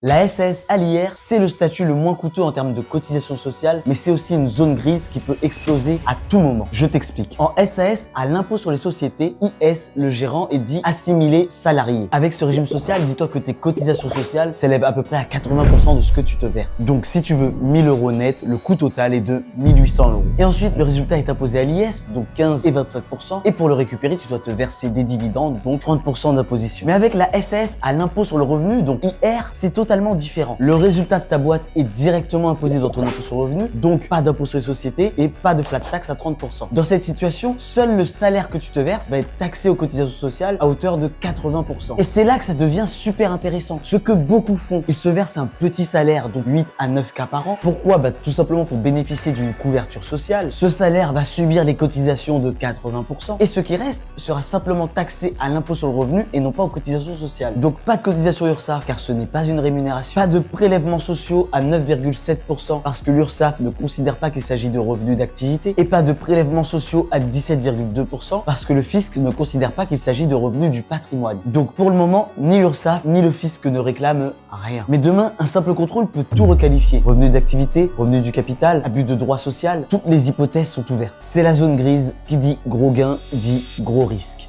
La SAS à l'IR, c'est le statut le moins coûteux en termes de cotisation sociale, mais c'est aussi une zone grise qui peut exploser à tout moment. Je t'explique. En SAS, à l'impôt sur les sociétés, IS, le gérant est dit assimilé salarié. Avec ce régime social, dis-toi que tes cotisations sociales s'élèvent à peu près à 80% de ce que tu te verses. Donc si tu veux 1000 euros net, le coût total est de 1800 euros. Et ensuite, le résultat est imposé à l'IS, donc 15 et 25%. Et pour le récupérer, tu dois te verser des dividendes, donc 30% d'imposition. Mais avec la SAS à l'impôt sur le revenu, donc IR, c'est totalement différent. Le résultat de ta boîte est directement imposé dans ton impôt sur le revenu, donc pas d'impôt sur les sociétés et pas de flat tax à 30%. Dans cette situation, seul le salaire que tu te verses va être taxé aux cotisations sociales à hauteur de 80%. Et c'est là que ça devient super intéressant. Ce que beaucoup font, ils se versent un petit salaire, donc 8 à 9 K par an. Pourquoi? Tout simplement pour bénéficier d'une couverture sociale. Ce salaire va subir les cotisations de 80% et ce qui reste sera simplement taxé à l'impôt sur le revenu et non pas aux cotisations sociales. Donc pas de cotisation URSSAF car ce n'est pas une rémunération. Pas de prélèvements sociaux à 9,7% parce que l'URSSAF ne considère pas qu'il s'agit de revenus d'activité et pas de prélèvements sociaux à 17,2% parce que le fisc ne considère pas qu'il s'agit de revenus du patrimoine. Donc pour le moment, ni l'URSSAF ni le fisc ne réclament rien. Mais demain, un simple contrôle peut tout requalifier. Revenus d'activité, revenus du capital, abus de droit social, toutes les hypothèses sont ouvertes. C'est la zone grise qui dit gros gain, dit gros risque.